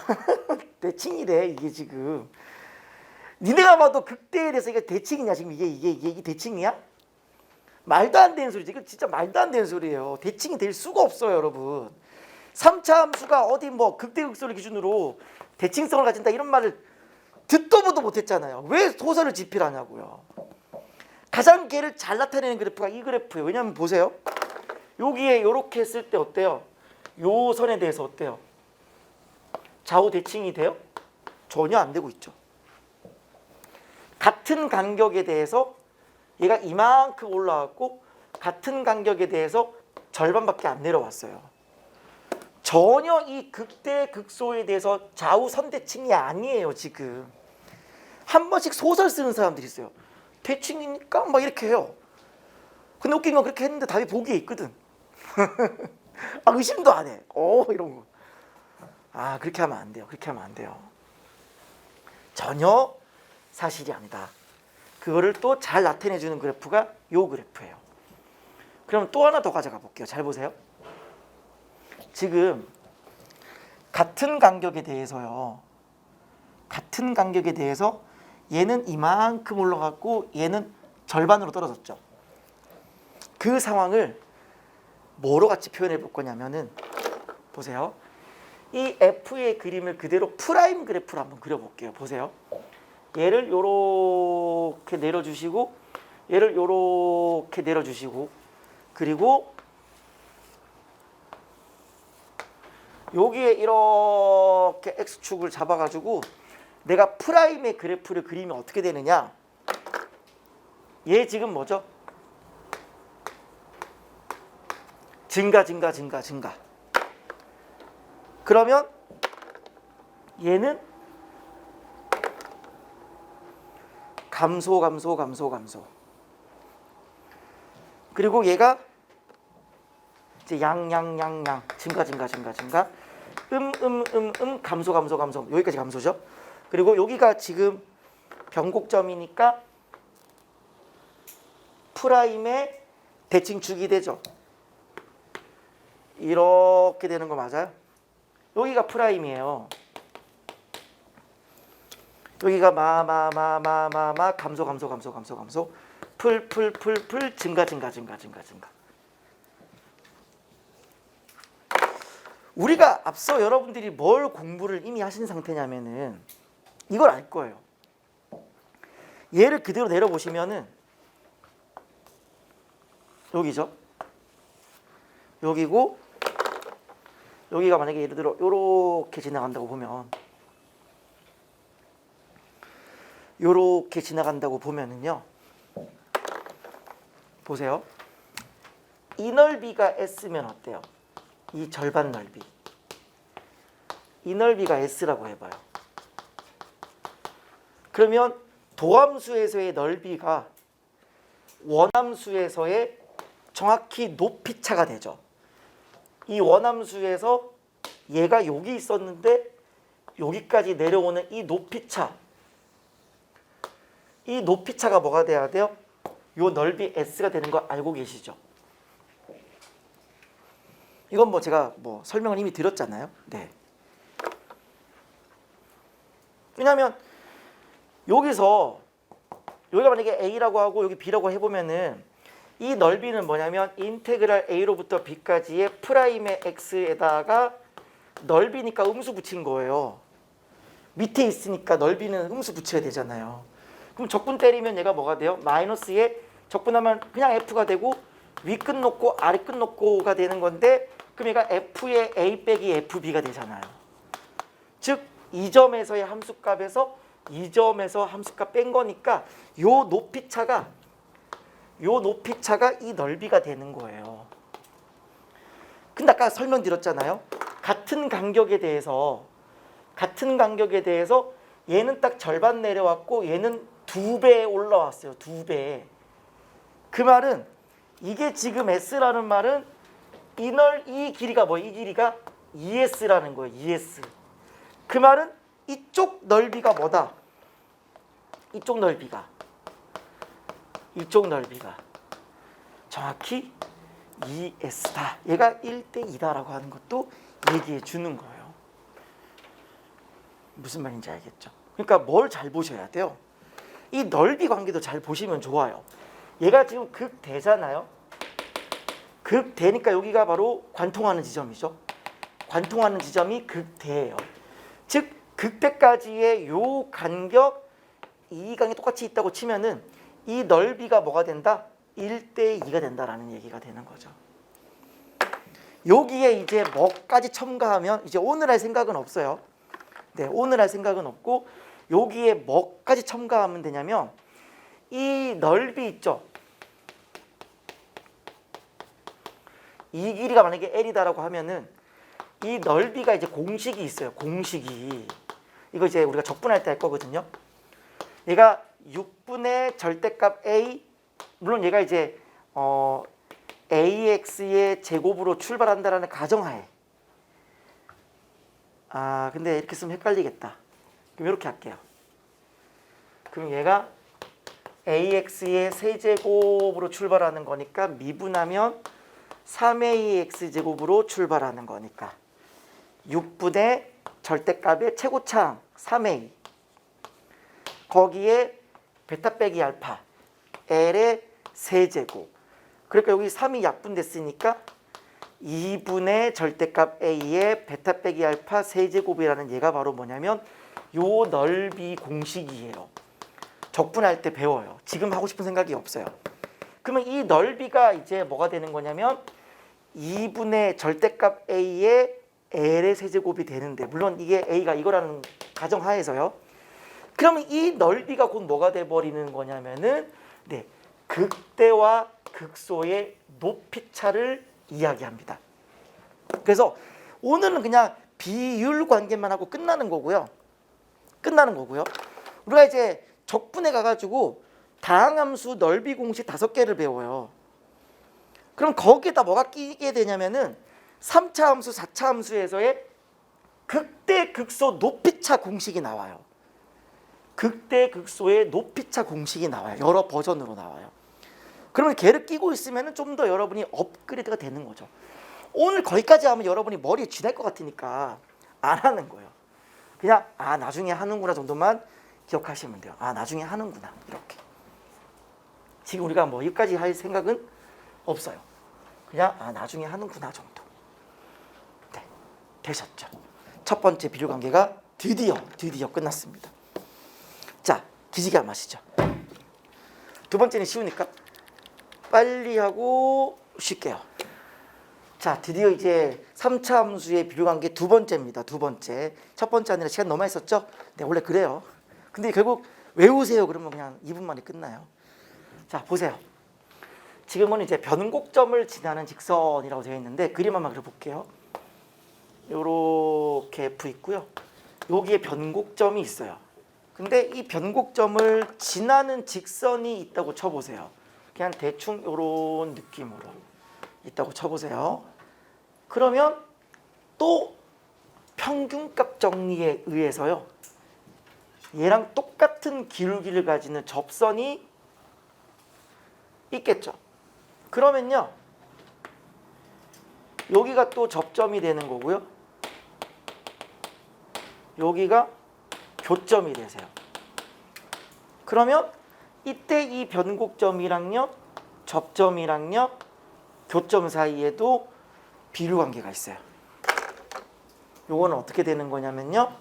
대칭이래 이게 지금. 니네가 봐도 극대에 대해서 이게 대칭이냐 지금 이게 대칭이야? 말도 안 되는 소리지. 이거 진짜 말도 안 되는 소리예요. 대칭이 될 수가 없어요, 여러분. 3차 함수가 어디 뭐 극대 극소를 기준으로 대칭성을 가진다 이런 말을 듣도 보도 못했잖아요. 왜 소설을 집필하냐고요. 가장 걔를 잘 나타내는 그래프가 이 그래프예요. 왜냐하면 보세요. 여기에 이렇게 했을 때 어때요? 요 선에 대해서 어때요? 좌우 대칭이 돼요? 전혀 안 되고 있죠. 같은 간격에 대해서 얘가 이만큼 올라왔고 같은 간격에 대해서 절반밖에 안 내려왔어요. 전혀 이 극대 극소에 대해서 좌우 선대칭이 아니에요. 지금 한 번씩 소설 쓰는 사람들이 있어요. 대칭이니까 막 이렇게 해요. 근데 웃긴 건 그렇게 했는데 답이 보기에 있거든. 아, 의심도 안 해. 이런 거. 아, 그렇게 하면 안 돼요. 그렇게 하면 안 돼요. 전혀 사실이 아니다. 그거를 또 잘 나타내주는 그래프가 요 그래프예요. 그럼 또 하나 더 가져가 볼게요. 잘 보세요. 지금 같은 간격에 대해서요. 같은 간격에 대해서 얘는 이만큼 올라갔고 얘는 절반으로 떨어졌죠. 그 상황을 뭐로 같이 표현해 볼 거냐면은 보세요. 이 F의 그림을 그대로 프라임 그래프로 한번 그려볼게요. 보세요. 얘를 요렇게 내려주시고 얘를 요렇게 내려주시고 그리고 여기에 이렇게 X축을 잡아가지고 내가 프라임의 그래프를 그리면 어떻게 되느냐. 얘 지금 뭐죠? 증가. 그러면 얘는 감소. 그리고 얘가 이제 양 증가. 감소. 여기까지 감소죠. 그리고 여기가 지금 변곡점이니까 프라임의 대칭축이 되죠. 이렇게 되는 거 맞아요? 여기가 프라임이에요. 여기가 감소. 풀 증가. 우리가 앞서 여러분들이 뭘 공부를 이미 하신 상태냐면은 이걸 알 거예요. 얘를 그대로 내려보시면은 여기죠. 여기고 여기가 만약에 예를 들어 요렇게 지나간다고 보면은요. 보세요. 이 넓이가 S면 어때요? 이 절반 넓이. 이 넓이가 S라고 해봐요. 그러면 도함수에서의 넓이가 원함수에서의 정확히 높이차가 되죠. 이 원함수에서 얘가 여기 있었는데 여기까지 내려오는 이 높이차. 이 높이차가 뭐가 돼야 돼요? 요 넓이 S가 되는 거 알고 계시죠? 이건 뭐 제가 뭐 설명을 이미 드렸잖아요. 네. 왜냐하면 여기가 만약에 A라고 하고 여기 B라고 해보면은 이 넓이는 뭐냐면 인테그랄 a로부터 b까지의 프라임의 x에다가 넓이니까 음수 붙인 거예요. 밑에 있으니까 넓이는 음수 붙여야 되잖아요. 그럼 적분 때리면 얘가 뭐가 돼요? 마이너스에 적분하면 그냥 f가 되고 위끝 놓고 아래 끝 놓고가 되는 건데, 그럼 얘가 f의 a 빼기 fb가 되잖아요. 즉 이 점에서의 함수값에서 이 점에서 함수값 뺀 거니까 요 높이차가 이 넓이가 되는 거예요. 근데 아까 설명드렸잖아요. 같은 간격에 대해서 얘는 딱 절반 내려왔고 얘는 2배 올라왔어요. 2배. 그 말은 이게 지금 S라는 말은 이 길이가 뭐예요? 이 길이가 ES라는 거예요. ES. 그 말은 이쪽 넓이가 뭐다? 이쪽 넓이가 정확히 ES다. 얘가 1대2다라고 하는 것도 얘기해 주는 거예요. 무슨 말인지 알겠죠? 그러니까 뭘 잘 보셔야 돼요. 이 넓이 관계도 잘 보시면 좋아요. 얘가 지금 극대잖아요. 극대니까 여기가 바로 관통하는 지점이죠. 관통하는 지점이 극대예요. 즉 극대까지의 요 간격, 이 간격이 똑같이 있다고 치면은 이 넓이가 뭐가 된다? 1대2가 된다라는 얘기가 되는 거죠. 여기에 이제 뭐까지 첨가하면 이제 오늘 할 생각은 없어요. 네, 오늘 할 생각은 없고 여기에 뭐까지 첨가하면 되냐면 이 넓이 있죠. 이 길이가 만약에 L이다라고 하면은 이 넓이가 이제 공식이 있어요. 공식이. 이거 이제 우리가 적분할 때 할 거거든요. 얘가 6분의 절대값 A, 물론 얘가 이제 AX의 제곱으로 출발한다라는 가정하에. 근데 이렇게 쓰면 헷갈리겠다. 그럼 이렇게 할게요. 그럼 얘가 AX의 세제곱으로 출발하는 거니까 미분하면 3AX제곱으로 출발하는 거니까 6분의 절대값의 최고차항 3A, 거기에 베타 빼기 알파 L의 세제곱, 그러니까 여기 3이 약분됐으니까 2분의 절대값 A의 베타 빼기 알파 세제곱이라는 얘가 바로 뭐냐면 요 넓이 공식이에요. 적분할 때 배워요. 지금 하고 싶은 생각이 없어요. 그러면 이 넓이가 이제 뭐가 되는 거냐면 2분의 절대값 A의 L의 세제곱이 되는데, 물론 이게 A가 이거라는 가정하에서요. 그러면 이 넓이가 곧 뭐가 돼버리는 거냐면은 극대와 극소의 높이차를 이야기합니다. 그래서 오늘은 그냥 비율 관계만 하고 끝나는 거고요. 우리가 이제 적분에 가가지고 다항함수 넓이 공식 5개를 배워요. 그럼 거기에다 뭐가 끼게 되냐면은 3차 함수, 4차 함수에서의 극대 극소 높이차 공식이 나와요. 극대 극소의 높이차 공식이 나와요. 여러 버전으로 나와요. 그러면 걔를 끼고 있으면 좀 더 여러분이 업그레이드가 되는 거죠. 오늘 거기까지 하면 여러분이 머리에 쥐날 것 같으니까 안 하는 거예요. 그냥 나중에 하는구나 정도만 기억하시면 돼요. 나중에 하는구나, 이렇게. 지금 우리가 뭐 여기까지 할 생각은 없어요. 그냥 나중에 하는구나 정도. 네, 되셨죠? 첫 번째 비율관계가 드디어 끝났습니다. 자, 기지개 한번 마시죠. 두 번째는 쉬우니까 빨리 하고 쉴게요. 자, 드디어 이제 3차 함수의 비율관계 두 번째입니다. 두 번째. 첫 번째 아니라 시간 너무 많이 썼죠? 네, 원래 그래요. 근데 결국 외우세요. 그러면 그냥 2분 만에 끝나요. 자, 보세요. 지금은 이제 변곡점을 지나는 직선이라고 되어 있는데 그림 한번 그려볼게요. 요렇게 F 있고요. 여기에 변곡점이 있어요. 근데 이 변곡점을 지나는 직선이 있다고 쳐보세요. 그냥 대충 요런 느낌으로 있다고 쳐보세요. 그러면 또 평균값 정리에 의해서요, 얘랑 똑같은 기울기를 가지는 접선이 있겠죠. 그러면요, 여기가 또 접점이 되는 거고요, 여기가 교점이 되세요. 그러면 이때 이 변곡점이랑요 접점이랑요 교점 사이에도 비류 관계가 있어요. 요거는 어떻게 되는 거냐면요.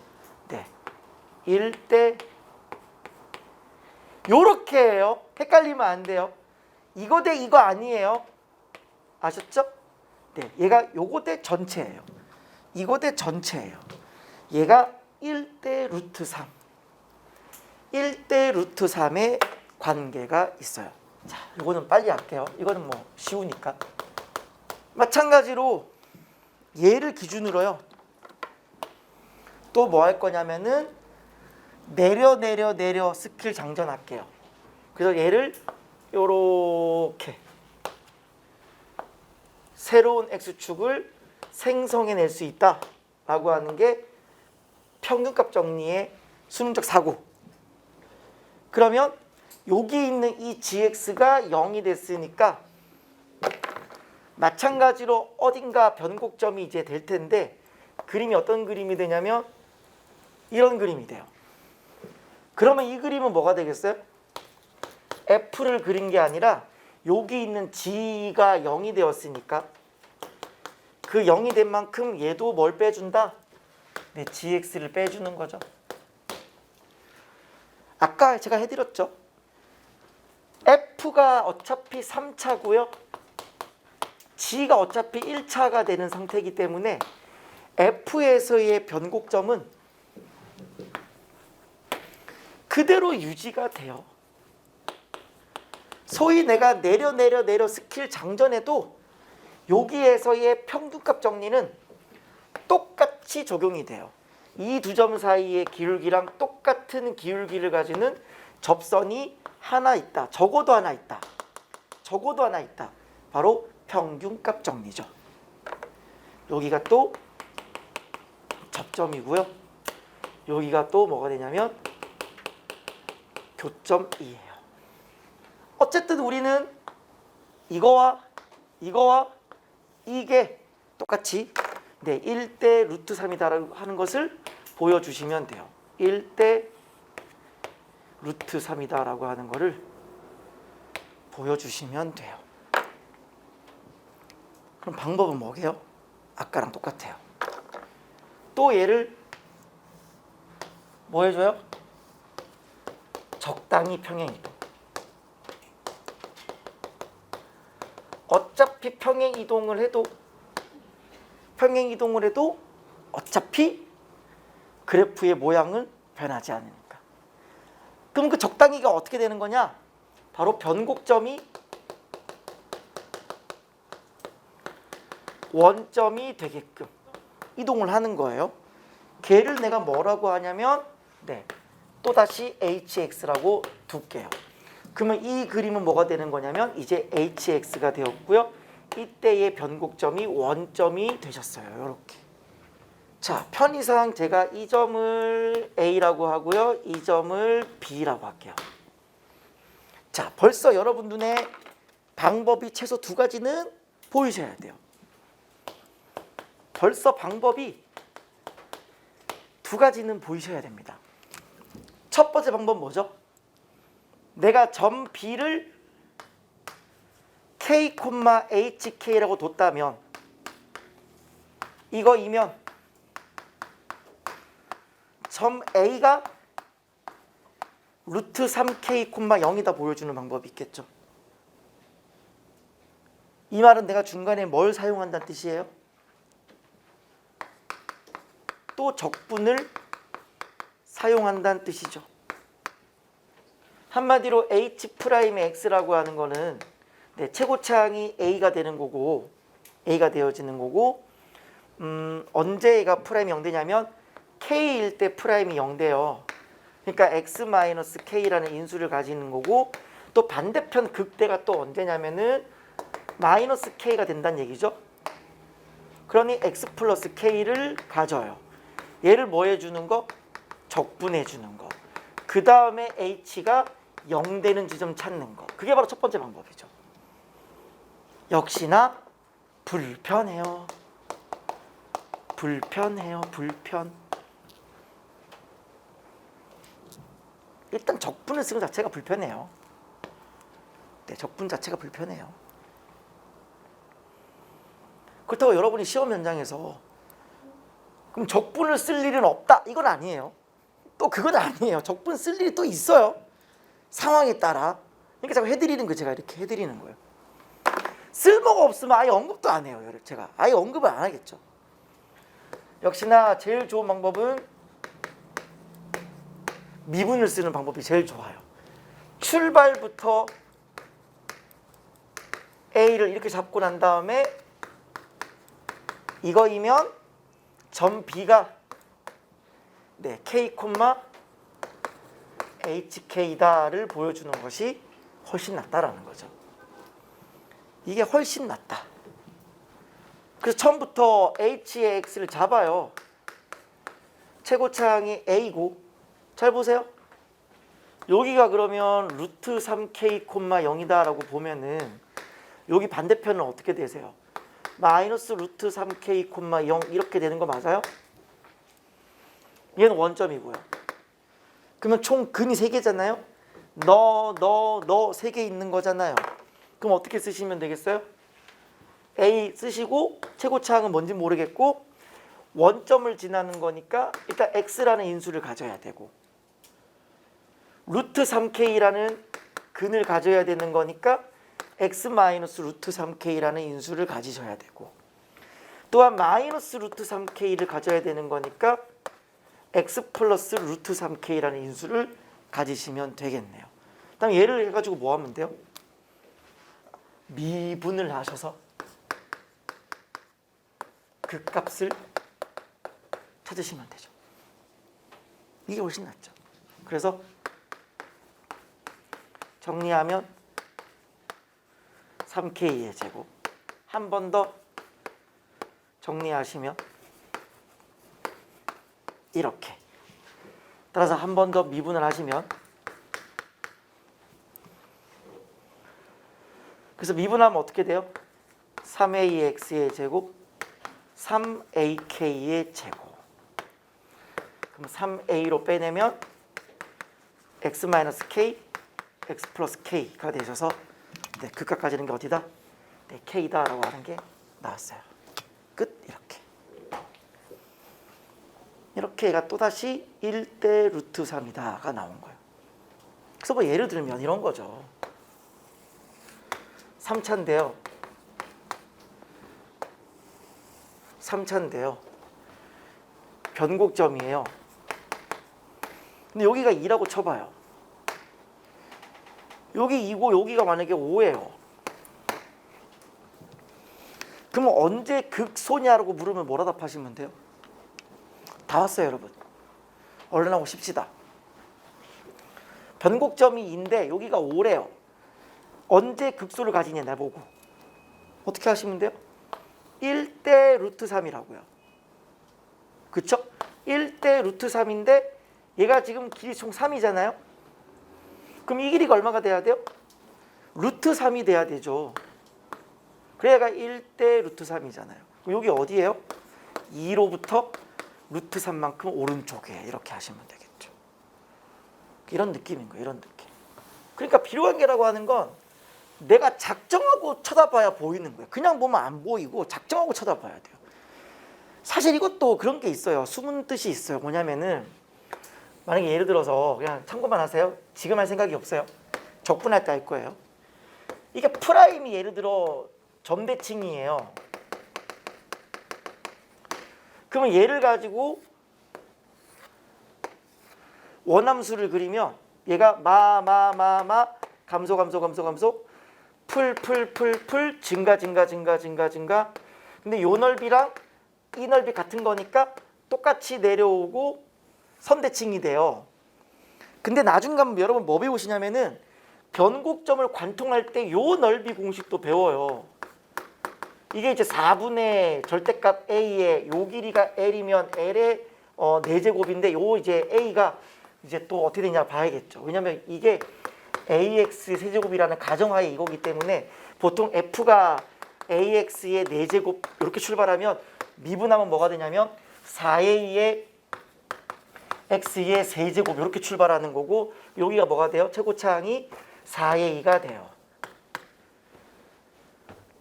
네. 1대 요렇게 해요. 헷갈리면 안 돼요. 이거 대 이거 아니에요. 아셨죠? 네. 얘가 요거 대 전체예요. 이거 대 전체예요. 얘가 1대 루트 3. 1대 루트 3의 관계가 있어요. 자, 이거는 빨리 할게요. 이거는 뭐 쉬우니까. 마찬가지로 얘를 기준으로요. 또 뭐 할 거냐면은 내려 스킬 장전할게요. 그래서 얘를 요렇게 새로운 x축을 생성해낼 수 있다라고 하는 게 평균값 정리의 수능적 사고. 그러면 여기 있는 이 gx가 0이 됐으니까 마찬가지로 어딘가 변곡점이 이제 될 텐데 그림이 어떤 그림이 되냐면 이런 그림이 돼요. 그러면 이 그림은 뭐가 되겠어요? f를 그린 게 아니라 여기 있는 g가 0이 되었으니까 그 0이 된 만큼 얘도 뭘 빼준다? 네, gx를 빼주는 거죠. 아까 제가 해드렸죠. f가 어차피 3차고요. g가 어차피 1차가 되는 상태이기 때문에 f에서의 변곡점은 그대로 유지가 돼요. 소위 내가 내려 스킬 장전해도 여기에서의 평균값 정리는 똑같이 적용이 돼요. 이 두 점 사이의 기울기랑 똑같은 기울기를 가지는 접선이 하나 있다. 적어도 하나 있다. 적어도 하나 있다. 바로 평균값 정리죠. 여기가 또 접점이고요. 여기가 또 뭐가 되냐면 교점이에요. 어쨌든 우리는 이거와 이게 똑같이 1대 루트 3이다라고 하는 것을 보여주시면 돼요. 1대 루트 3이다라고 하는 것을 보여주시면 돼요. 그럼 방법은 뭐게요? 아까랑 똑같아요. 또 얘를 뭐 해줘요? 적당히 평행이동. 어차피 평행이동을 해도 어차피 그래프의 모양은 변하지 않으니까. 그럼 그 적당히가 어떻게 되는 거냐? 바로 변곡점이 원점이 되게끔 이동을 하는 거예요. 걔를 내가 뭐라고 하냐면 또다시 hx라고 둘게요. 그러면 이 그림은 뭐가 되는 거냐면 이제 hx가 되었고요. 이때의 변곡점이 원점이 되셨어요. 이렇게. 자, 편의상 제가 이 점을 a라고 하고요. 이 점을 b라고 할게요. 자, 벌써 여러분 눈에 방법이 최소 두 가지는 보이셔야 돼요. 벌써 방법이 두 가지는 보이셔야 됩니다. 첫 번째 방법 뭐죠? 내가 점 B를 K, HK라고 뒀다면 이거이면 점 A가 루트 3K, 0이다 보여주는 방법이 있겠죠. 이 말은 내가 중간에 뭘 사용한다는 뜻이에요? 또 적분을 사용한다는 뜻이죠. 한마디로 H'X라고 하는 거는 최고차항이 A가 되는 거고 A가 되어지는 거고 언제 A가 프라임이 0되냐면 K일 때 프라임이 0돼요. 그러니까 X-K라는 인수를 가지는 거고 또 반대편 극대가 또 언제냐면은 마이너스 K가 된다는 얘기죠. 그러니 X 플러스 K를 가져요. 얘를 뭐 해주는 거? 적분해 주는 거. 그 다음에 H가 0 되는 지점 찾는 거. 그게 바로 첫 번째 방법이죠. 역시나 불편해요. 불편. 일단 적분을 쓰는 자체가 불편해요. 네, 적분 자체가 불편해요. 그렇다고 여러분이 시험 현장에서 그럼 적분을 쓸 일은 없다, 이건 아니에요. 또 그건 아니에요. 적분 쓸 일이 또 있어요. 상황에 따라. 그러니까 제가 해드리는 거, 제가 이렇게 해드리는 거예요. 쓸모가 없으면 아예 언급도 안 해요. 제가 아예 언급을 안 하겠죠. 역시나 제일 좋은 방법은 미분을 쓰는 방법이 제일 좋아요. 출발부터 A를 이렇게 잡고 난 다음에 이거이면 점 B가 네, K, HK다를 보여주는 것이 훨씬 낫다라는 거죠. 이게 훨씬 낫다. 그래서 처음부터 H의 X를 잡아요. 최고차항이 A고, 잘 보세요. 여기가 그러면 루트 3K, 0이다라고 보면은 여기 반대편은 어떻게 되세요? 마이너스 루트 3K, 0 이렇게 되는 거 맞아요? 얘는 원점이고요. 그러면 총 근이 3개잖아요? 너 3개 있는 거잖아요. 그럼 어떻게 쓰시면 되겠어요? A 쓰시고 최고차항은 뭔지 모르겠고 원점을 지나는 거니까 일단 X라는 인수를 가져야 되고 루트 3K라는 근을 가져야 되는 거니까 X 마이너스 루트 3K라는 인수를 가지셔야 되고 또한 마이너스 루트 3K를 가져야 되는 거니까 X 플러스 루트 3K라는 인수를 가지시면 되겠네요. 그다음 얘를 해가지고 뭐 하면 돼요? 미분을 하셔서 그 값을 찾으시면 되죠. 이게 훨씬 낫죠. 그래서 정리하면 3K의 제곱 한 번 더 정리하시면 이렇게 따라서 한 번 더 미분을 하시면 그래서 미분하면 어떻게 돼요? 3AX의 제곱 3AK의 제곱 그럼 3A로 빼내면 X-K X 플러스 K가 되셔서 네, 극값 가지는 게 어디다? 네, K다라고 하는 게 나왔어요. 끝. 이렇게 얘가 또다시 1대 루트 3이다가 나온 거예요. 그래서 뭐 예를 들면 이런 거죠. 3차인데요. 변곡점이에요. 근데 여기가 2라고 쳐봐요. 여기 2고 여기가 만약에 5예요. 그러면 언제 극소냐라고 물으면 뭐라 답하시면 돼요? 다 왔어요, 여러분. 얼른 하고 쉽시다. 변곡점이 2인데 여기가 5래요. 언제 극소를 가지냐 나보고. 어떻게 하시면 돼요? 1대 루트 3이라고요. 그쵸? 1대 루트 3인데 얘가 지금 길이 총 3이잖아요. 그럼 이 길이가 얼마가 돼야 돼요? 루트 3이 돼야 되죠. 그래야 1대 루트 3이잖아요. 여기 어디예요? 2로부터 루트 3만큼 오른쪽에 이렇게 하시면 되겠죠. 이런 느낌인 거예요. 이런 느낌. 그러니까 비료관계라고 하는 건 내가 작정하고 쳐다봐야 보이는 거예요. 그냥 보면 안 보이고 작정하고 쳐다봐야 돼요. 사실 이것도 그런 게 있어요. 숨은 뜻이 있어요. 뭐냐면은 만약에 예를 들어서 그냥 참고만 하세요. 지금 할 생각이 없어요. 적분할 때 할 거예요. 이게 프라임이 예를 들어 점대칭이에요. 그러면 얘를 가지고 원함수를 그리면 얘가 감소 풀 증가 근데 요 넓이랑 이 넓이 같은 거니까 똑같이 내려오고 선대칭이 돼요. 근데 나중 가면 여러분 뭐 배우시냐면은 변곡점을 관통할 때 요 넓이 공식도 배워요. 이게 이제 4분의 절대값 A의 요 길이가 L이면 L의 4제곱인데 요 이제 A가 이제 또 어떻게 되냐 봐야겠죠. 왜냐면 이게 AX 세제곱이라는 가정하에 이거기 때문에 보통 F가 AX의 4제곱 이렇게 출발하면 미분하면 뭐가 되냐면 4A의 X의 세제곱 이렇게 출발하는 거고 여기가 뭐가 돼요? 최고차항이 4A가 돼요.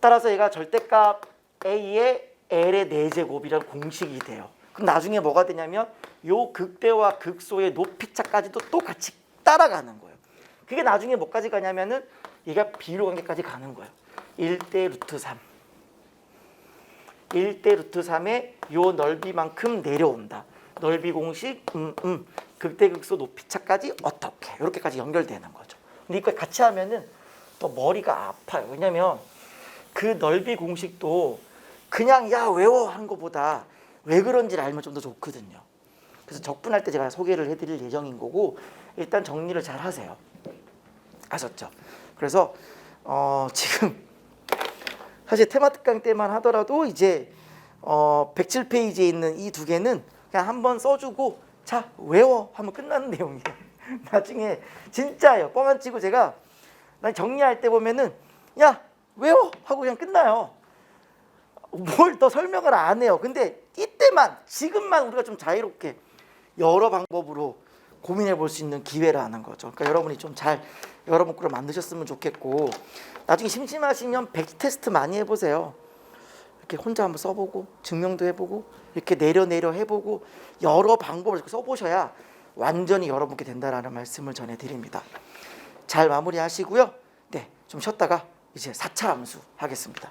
따라서 얘가 절대값 A의 L의 4제곱이라는 공식이 돼요. 그럼 나중에 뭐가 되냐면 요 극대와 극소의 높이차까지도 또 같이 따라가는 거예요. 그게 나중에 뭐까지 가냐면은 얘가 비로 관계까지 가는 거예요. 1대 루트 3. 1대 루트 3의 요 넓이만큼 내려온다. 넓이 공식 극대 극소 높이차까지 어떻게 이렇게까지 연결되는 거죠. 근데 이거 같이 하면은 또 머리가 아파요. 왜냐면 그 넓이 공식도 그냥 야 외워 하는 것보다 왜 그런지를 알면 좀 더 좋거든요. 그래서 적분할 때 제가 소개를 해드릴 예정인 거고 일단 정리를 잘 하세요. 아셨죠? 그래서 지금 사실 테마 특강 때만 하더라도 이제 107페이지에 있는 이 두 개는 그냥 한번 써주고 자 외워 하면 끝나는 내용이에요. 나중에 진짜예요. 뻥 안 치고 제가 난 정리할 때 보면은 야 외워 하고 그냥 끝나요. 뭘 더 설명을 안 해요. 근데 이때만 지금만 우리가 좀 자유롭게 여러 방법으로 고민해 볼 수 있는 기회라는 거죠. 그러니까 여러분이 좀 잘 여러분 거를 만드셨으면 좋겠고 나중에 심심하시면 백지 테스트 많이 해보세요. 이렇게 혼자 한번 써보고 증명도 해보고 이렇게 내려 해보고 여러 방법을 써보셔야 완전히 여러분께 된다라는 말씀을 전해드립니다. 잘 마무리하시고요. 네, 좀 쉬었다가 이제 4차 함수 하겠습니다.